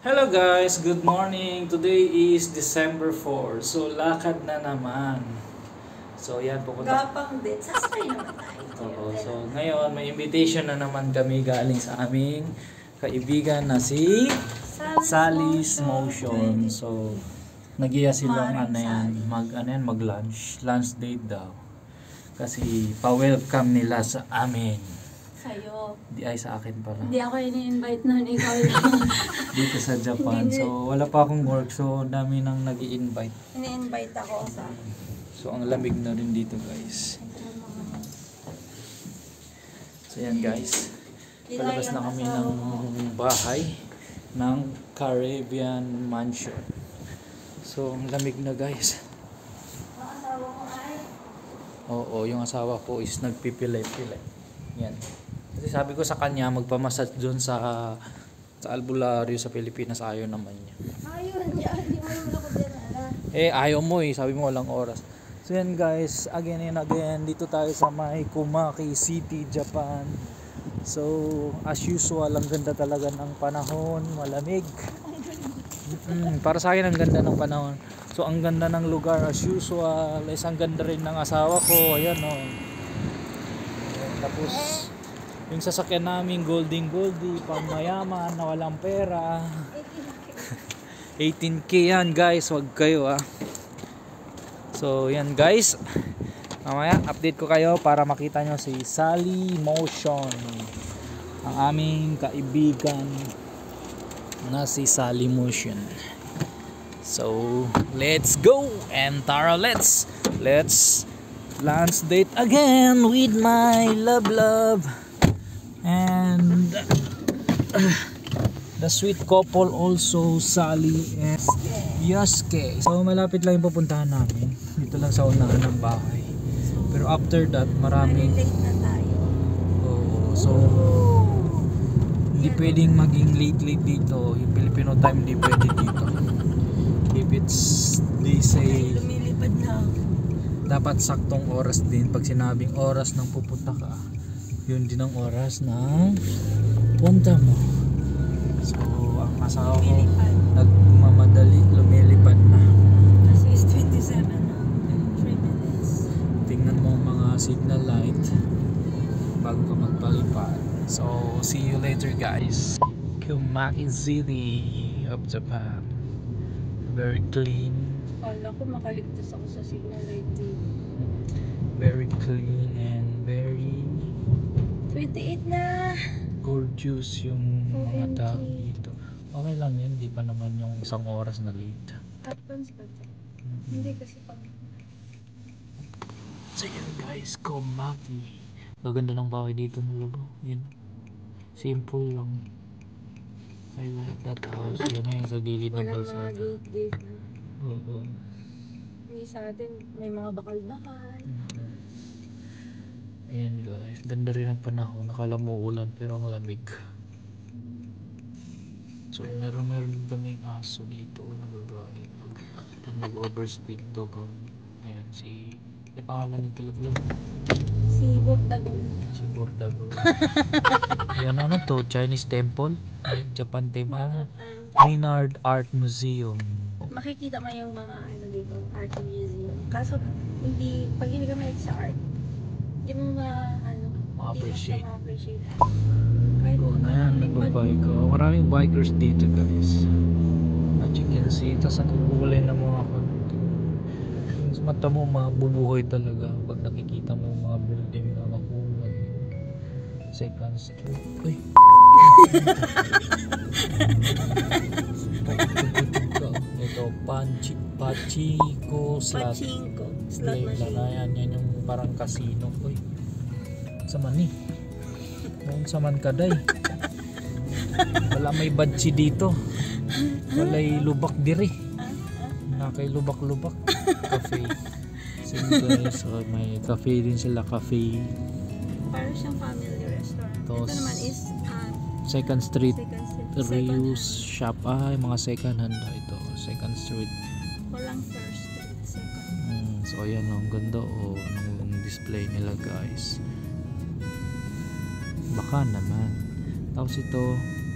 Hello guys, good morning. Today is December 4. So lakad na naman. So yan pupunta. Gapang din. Sasakay naman tayo. Oo, so ngayon may invitation na naman kami galing sa aming kaibigan na si Sally's Motion. So nagiya silang mag-lunch date daw. Kasi pa-welcome nila sa amin. Sa'yo. Di ay sa akin pala. Hindi ako ini-invite nun. Ikaw lang. Dito sa Japan. So wala pa akong work. So dami nang nag-i-invite. Ini-invite ako sa... So ang lamig na rin dito guys. So yan guys. Palabas na kami ng bahay ng Caribbean Mansion. So ang lamig na guys. Ang asawa ko ay... Oo, yung asawa ko is nagpipilay-pilay. Yan. Kasi sabi ko sa kanya magpamassage doon sa albularyo sa Pilipinas, ayaw naman niya. Ayun niya. Hindi mo naman ako dinala. Ayaw mo sabi mo walang oras. So yan guys, again and again, dito tayo sa may Komaki City, Japan. So as usual, ang ganda talaga ng panahon, malamig. Para sa akin ang ganda ng panahon. So ang ganda ng lugar as usual, ang ganda rin ng asawa ko, ayan o. Tapos yung sasakyan namin goldie pang mayaman na walang pera. 18K yan guys, wag kayo So yan guys, mamaya update ko kayo para makita nyo si Sally Motion, ang aming kaibigan na si Sally Motion. So let's go and tara, let's lunch date again with my love and the sweet couple also, Sally and Yosuke. So malapit lang yung pupuntahan namin, dito lang sa unahan ng bahay, pero after that maraming Late na tayo. Oo, so hindi pwedeng maging late dito. Yung Filipino time hindi pwede dito. If it's, they say, Lumilipad na. dapat saktong oras din. Pag sinabing oras ng pupunta ka, yun din ang oras ng punta mo. So ang asawa ko nagmamadali, lumilipad na. Kasi is 27 na. 3 minutes. Tingnan mo ang mga signal light bago ka magpalipad. So see you later guys. Komaki City of Japan. Very clean. Kala ko makaligtas ako sa signal light dito. Very clean and very 28 na. gorgeous yung mga OMG. tao dito. Okay lang yan, di pa naman yung isang oras na late. Advance ba ito? Hindi kasi pag... So yun guys, Komaki. Gaganda ng bahay dito ng lubo. Yun. Simple lang. I like that house. Yan na yung sa gilid ng Walang mga kalsada. gate. Oo. Hindi sa atin, may mga bakal-bakal. Ayan guys, ganda rin ang panahon. Nakala mo ulan pero ang lamig. So meron kaming aso dito na babae. Pag nag-overspeed dog. Ayan si... May pangalan ng talaglag. Si Bob Tagol. Si Bordago. Ayan ano to? Chinese temple? Japan temple? Maynard Art Museum. Makikita mo yung mga ano dito, art museum. Kaso, pag hindi ka mahilig sa art, hindi mo Ma-appreciate. ma-appreciate. Kahit Ayan, nagbabike ko. Maraming bikers dito guys. As you can see, tapos ang kukulay ng mga yung mata mo mabubuhay talaga pag nakikita mo mga building na makulay. Second Street. Uy! Ito, Pachiko Slot. Pachinko. Slot machine. Yan yung parang casino. Uy! Sa mani. Noon sa man kaday. Wala may badsi dito. Walay lubak diri. Nakay lubak-lubak. Cafe. So guys, may cafe din sila, cafe. Parang siyang family restaurant. Tapos, Ito naman is Second Street second reuse shop. Yung mga second hand ito. Second Street. Walang first street, second. So ayan, ang ganda ng display nila guys. Baka naman. Tapos ito,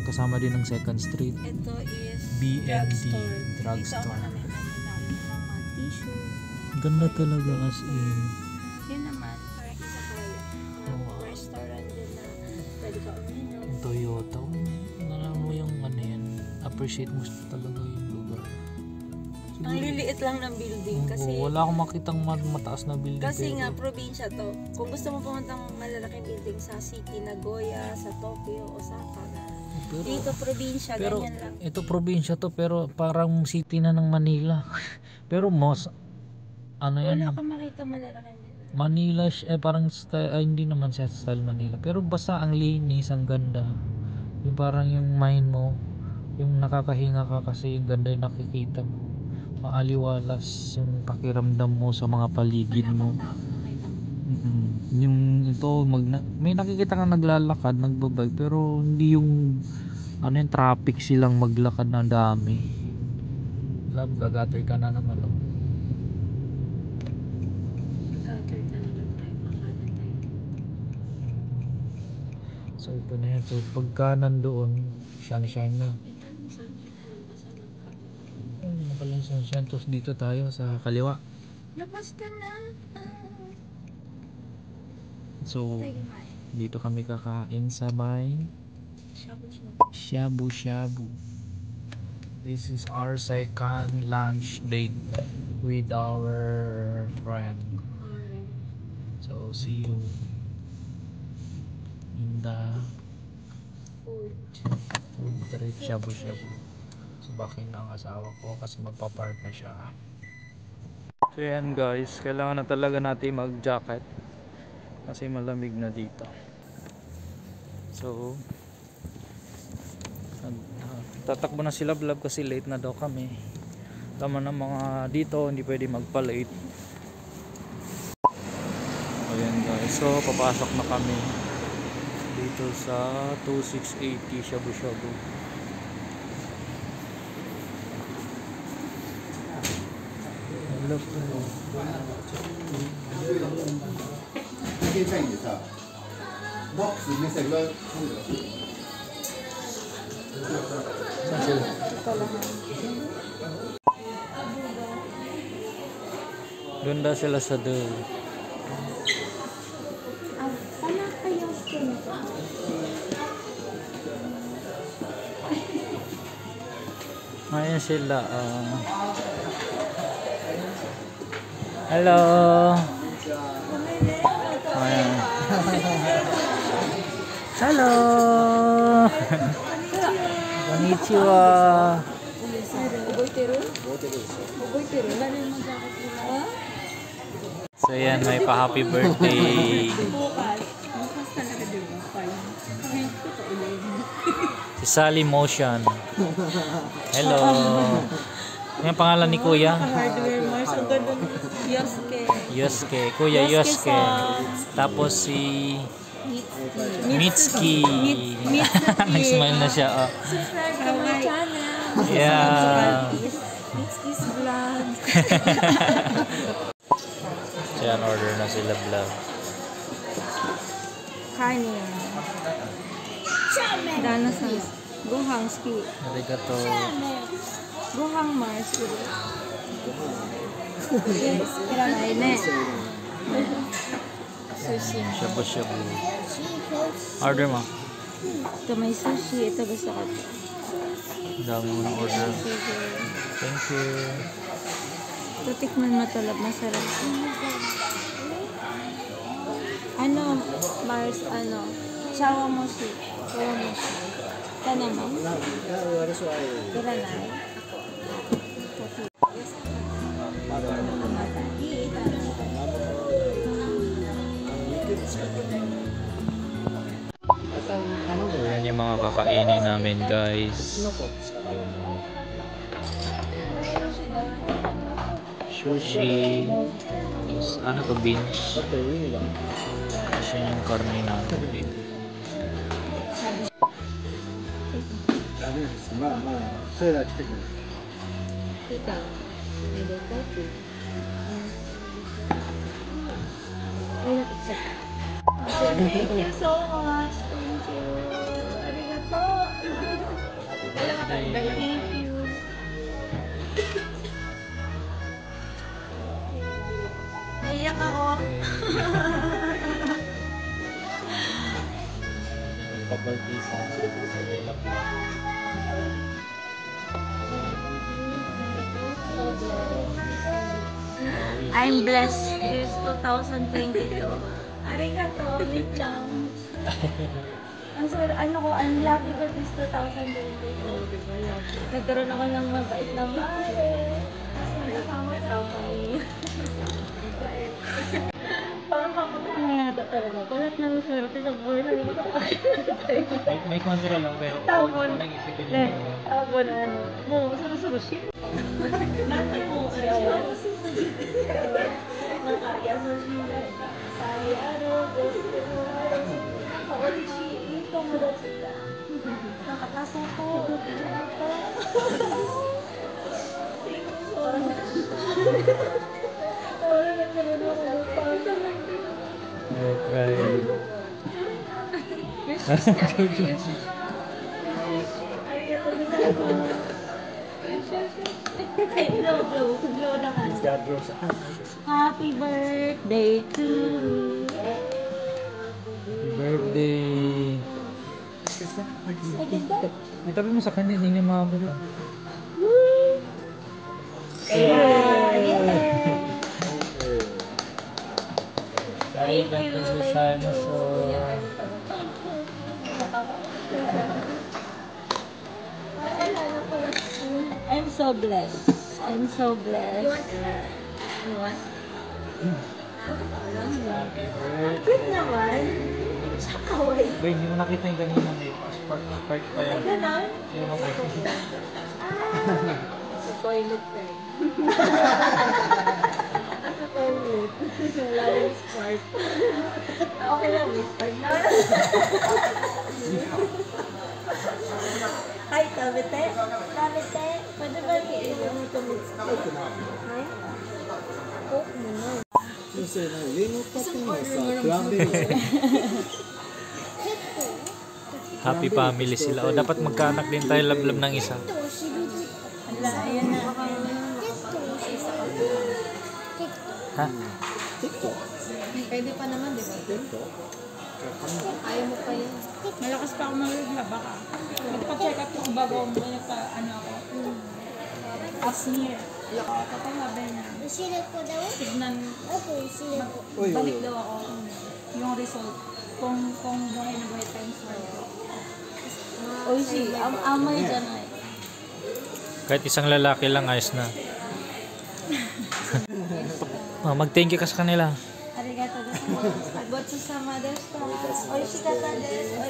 kasama din ng Second Street. Ito is BND Dito ako Drugstore. namimili ng mga tissue. Ganda talaga as in. Yun naman, parang isa ko restaurant din na pwede ka uminom. Ang Toyota. Alam mo yung ano yan. Appreciate mo talaga yung lugar. Ang liliit lang ng building kasi Wala akong makitang mataas na building. kasi pero nga probinsya to. Kung gusto mo pumunta ng malalaking building sa city, Nagoya, sa Tokyo, Osaka. Dito probinsya, pero ganyan lang. ito probinsya to pero parang city na ng Manila. Pero most ano yan? Wala akong makita malalaking building. Manila parang style, hindi naman siya style Manila. Pero basta ang linis, ang ganda. Yung parang yung mind mo, yung nakakahinga ka kasi yung ganda yung nakikita mo. Maaliwalas yung pakiramdam mo sa mga paligid mo. Yung ito may nakikita kang naglalakad, nagbabike pero hindi yung ano yung traffic silang maglakad na dami. Love, gagater ka na naman. So ito na yan. So pagka nandoon, shine na. Makalang sunshine. Tapos dito tayo sa kaliwa. Labas ka na. So dito kami kakain sa may shabu shabu. This is our second lunch date with our friend. So see you in the food trip shabu shabu. Subakin ang asawa ko kasi magpa-park na siya. So yan guys, kailangan na talaga natin mag-jacket kasi malamig na dito. So tatakbo na sila vlog kasi late na daw kami. Tama na mga dito, hindi pwede magpa-late. Ayan guys, so papasok na kami dito sa 2680 Shabu Shabu. Hello po. 経社員でさ、ボックス目線が混んでます。 Doon daw sila sa doon. Sana kayo kinito. Ngayon sila. Hello. Ayan. Hello. Konnichiwa. So yan, may pa happy birthday. Si Sally Motion. Hello. Yung pangalan ni Kuya? Hardware Mars. Ang ganda ni Yosuke. Yosuke. Kuya Yosuke. Tapos si Mitski. Nag-smile na siya. Oh. Subscribe to my channel. Yeah. Mitski's vlog. So yan, order na sila vlog. Kanin. Dana sa Gohang ski. Arigato. Gohang Mars. Iranay ne. Sushi. Shabu-shabu. Order mo. Ito may sushi. Ito gusto ko. Ang dami mo ng order. Thank you. Ito tikman matulog. Masarap. Ano? Mars, ano? Chawamushi. Chawamushi. Ito naman. Iranay. So yan yung mga kakainin namin guys. Sushi. Tapos ano to, beans. Kasi yung karne natin dito. まあまあ、それら来てくる。 Thank you so much. Thank you. Arigato. Thank you. Naiyak ako. I'm blessed this 2022. Arigato, wait lang. Ang lucky ko this 2022. Nagkaroon ako ng mabait na mare. Nakakamot ako. Parang kapag talaga. Balat na masarap sa buhay na rin. May control lang pero Tapon. walang isipin Tapon ano. Mo, sarap-sarap siya. Natin mo siya. Nakaya sa siya. Sali araw, gusto mo. Nakaulichi, ito mo daw sila. Nakataso ko. Parang nagkaroon ako ng pangalaman. Okay. Blow naman. Happy birthday to you. Happy birthday. Ay, tabi mo sa kanya, hindi niya makakita. Thank you. I'm so blessed. I'm so blessed. You want? Good naman. Sakaway. Ba, hindi mo nakita yung ganina may spark pa yan. Ganon? Yung mga Sa toilet pa eh. Sa toilet. Wala yung spark. Okay lang, may spark na. Hi, Tabete. Tabete. Pwede ba i-iwan mo ito with Coke? Hi? Coke mo na. 先生の上のパテンのさ、クランベリー。 happy family sila. O, dapat magkaanak din tayo, lablab ng isa. Wala, ayan na. Ha? Pwede pa naman, di ba? Ayaw mo pa yan. Malakas pa ako maglaba ka. Nagpa-check up ako bago ako nagpa-ano ako. Smear. Kapag sabi niya, tignan, balik daw ako yung result. Kung buhay na buhay times for Oishi, amay dyan ay. Kahit isang lalaki lang, ayos na. Oh, mag-thank you ka sa kanila. Arigato gozaimasu. Gotsusama deshita. Oishi kata desu.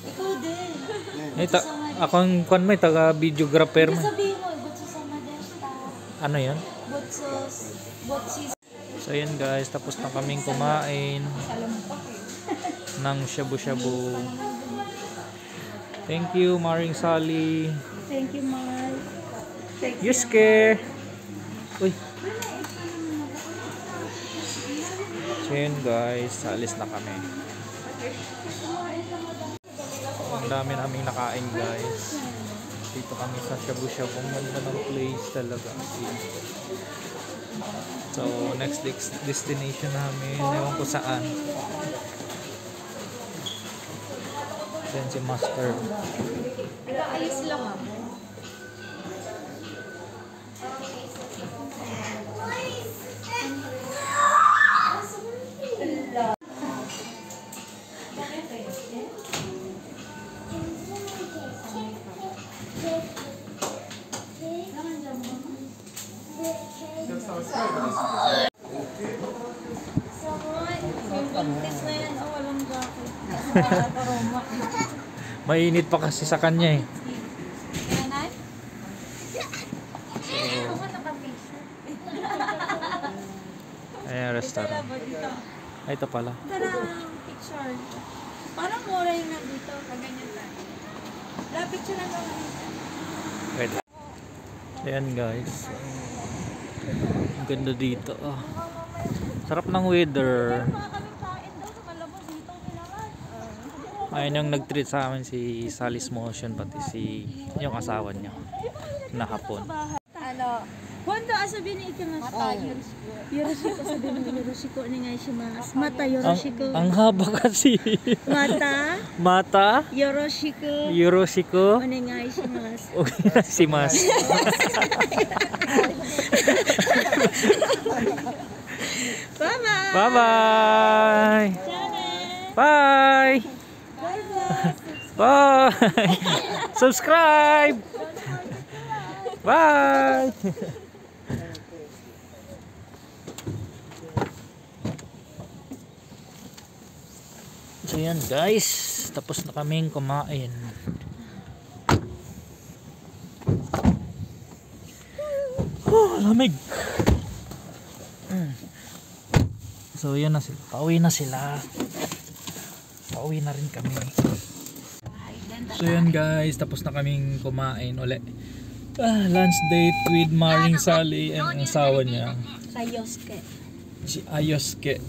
Ikaw din. Akong kwan mo, taga-videographer mo. Sabihin mo, gotsusama deshita. Ano yan? Botsis. So yan guys, tapos na kaming kumain ng shabu-shabu. Thank you, Maring Sally. Thank you, Mark. Yusuke! Uy! So yun guys, alis na kami. Ang dami naming nakain guys. Dito kami sa shabu-shabu. Ang ganda ng place talaga. So next destination namin, ewan ko saan. Yan si Master. Ayos lang ah. Yung buntis na yan, walang jacket. Aroma. Mainit pa kasi sa kanya eh. Nanay? Ako naka-picture. Ayan, restaurant. Ay, ito pala. Tara, picture. Parang mura yung nandito. Kaganyan tayo. La, picture na lang. Wait. Ayan guys. Ang ganda dito. Oh. Sarap ng weather. Mga kaming kain daw sa malabon dito. Kailangan. Ayun yung nag-treat sa amin si Sally's Motion, pati si yung asawa niya na hapon. Ano? Hondo asabi ni ikimas. Mata Yoroshiko sabi ni Yoroshiko ni nga shimasu. Mata Yoroshiko. Ang haba kasi. Mata Yoroshiko. Yoroshiko. Onegai shimasu. Okay na si Mas. Bye-bye. Bye-bye. Bye. Bye. Subscribe. Bye. So yan guys, tapos na kaming kumain. Oh, lamig. So yun na sila. Pauwi na sila. Pauwi na rin kami. So yan guys, tapos na kaming kumain ulit. Lunch date with Maring Sally and ang asawa niya. Sa Yosuke. Si Ayosuke.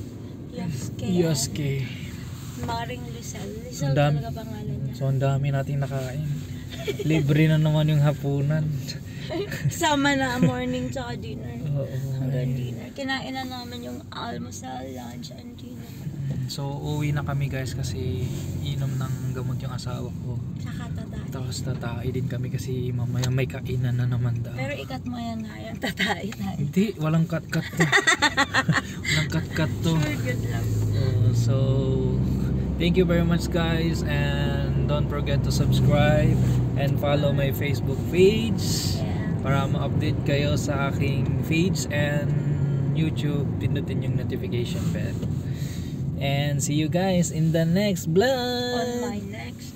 Yosuke. Maring Lizelle. Ang Lizelle dami. talaga pangalan niya. So ang dami nating nakain. Libre na naman yung hapunan. Sama na morning tsaka dinner. Oo. Hanggang dinner. Kinain na namin yung almusal, lunch, and dinner. So uwi na kami guys kasi inom ng gamot yung asawa ko. Saka tatay. Tapos tatay din kami kasi mamaya may kainan na naman daw. Pero ikat mo yan na yan. Tatay tayo. Hindi, walang cut-cut to. Walang cut-cut to. Sure, good luck. So thank you very much guys, and don't forget to subscribe and follow my Facebook page para ma-update kayo sa aking page, and YouTube, pindutin yung notification bell. And see you guys in the next vlog. On my next